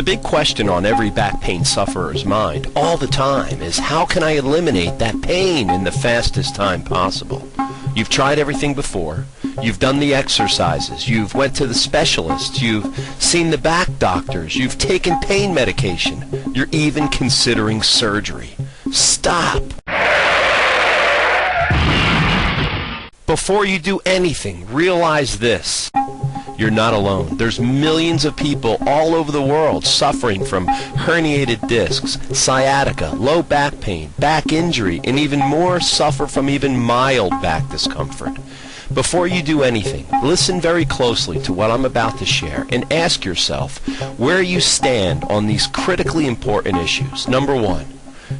The big question on every back pain sufferer's mind all the time is, how can I eliminate that pain in the fastest time possible? You've tried everything before. You've done the exercises. You've went to the specialists. You've seen the back doctors. You've taken pain medication. You're even considering surgery. Stop! Before you do anything, realize this. You're not alone. There's millions of people all over the world suffering from herniated discs, sciatica, low back pain, back injury, and even more suffer from even mild back discomfort. Before you do anything, listen very closely to what I'm about to share and ask yourself where you stand on these critically important issues. Number one,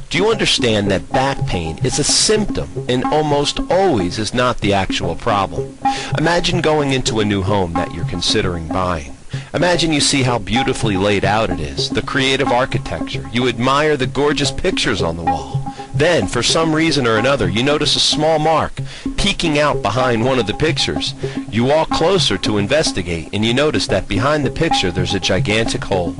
do you understand that back pain is a symptom and almost always is not the actual problem? Imagine going into a new home that you're considering buying. Imagine you see how beautifully laid out it is, the creative architecture. You admire the gorgeous pictures on the wall. Then, for some reason or another, you notice a small mark peeking out behind one of the pictures. You walk closer to investigate, and you notice that behind the picture there's a gigantic hole.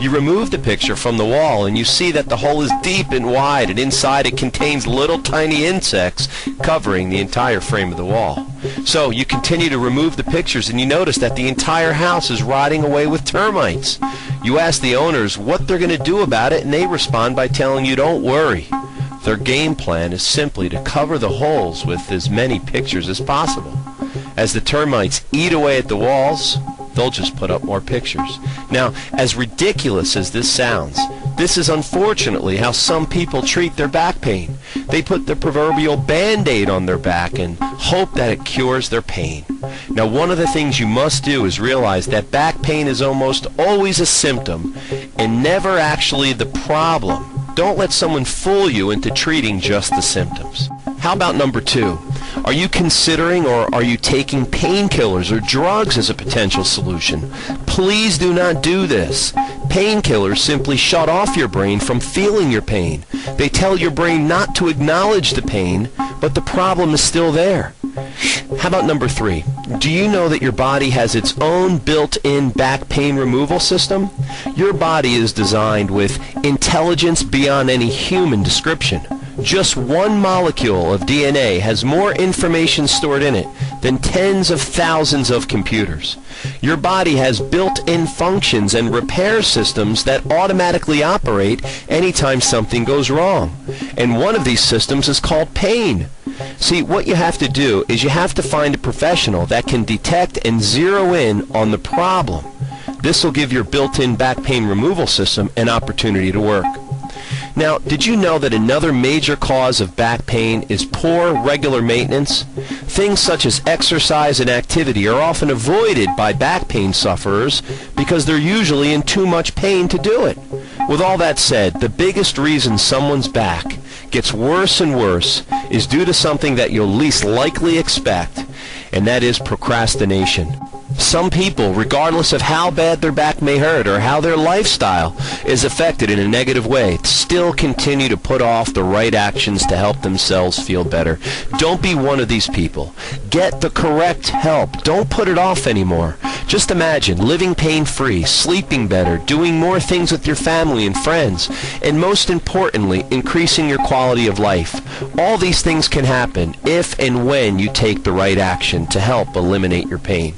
You remove the picture from the wall, and you see that the hole is deep and wide, and inside it contains little tiny insects covering the entire frame of the wall. So you continue to remove the pictures, and you notice that the entire house is rotting away with termites. You ask the owners what they're going to do about it, and they respond by telling you, don't worry. Their game plan is simply to cover the holes with as many pictures as possible. As the termites eat away at the walls, they'll just put up more pictures. Now, as ridiculous as this sounds, this is unfortunately how some people treat their back pain. They put the proverbial Band-Aid on their back and hope that it cures their pain. Now, one of the things you must do is realize that back pain is almost always a symptom and never actually the problem. Don't let someone fool you into treating just the symptoms. How about number two? Are you considering or are you taking painkillers or drugs as a potential solution? Please do not do this. Painkillers simply shut off your brain from feeling your pain. They tell your brain not to acknowledge the pain, but the problem is still there. How about number three? Do you know that your body has its own built-in back pain removal system? Your body is designed with intelligence beyond any human description. Just one molecule of DNA has more information stored in it than tens of thousands of computers. Your body has built-in functions and repair systems that automatically operate anytime something goes wrong. And one of these systems is called pain. See, what you have to do is you have to find a professional that can detect and zero in on the problem. This will give your built-in back pain removal system an opportunity to work. Now, did you know that another major cause of back pain is poor regular maintenance? Things such as exercise and activity are often avoided by back pain sufferers because they're usually in too much pain to do it. With all that said, the biggest reason someone's back gets worse and worse is due to something that you'll least likely expect, and that is procrastination. Some people, regardless of how bad their back may hurt or how their lifestyle is affected in a negative way, still continue to put off the right actions to help themselves feel better. Don't be one of these people. Get the correct help. Don't put it off anymore. Just imagine living pain-free, sleeping better, doing more things with your family and friends, and most importantly, increasing your quality of life. All these things can happen if and when you take the right action to help eliminate your pain.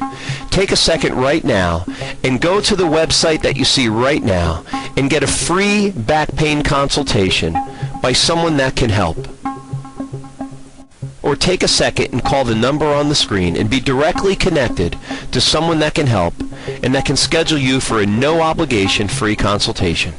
Take a second right now and go to the website that you see right now and get a free back pain consultation by someone that can help. Or take a second and call the number on the screen and be directly connected to someone that can help and that can schedule you for a no obligation free consultation.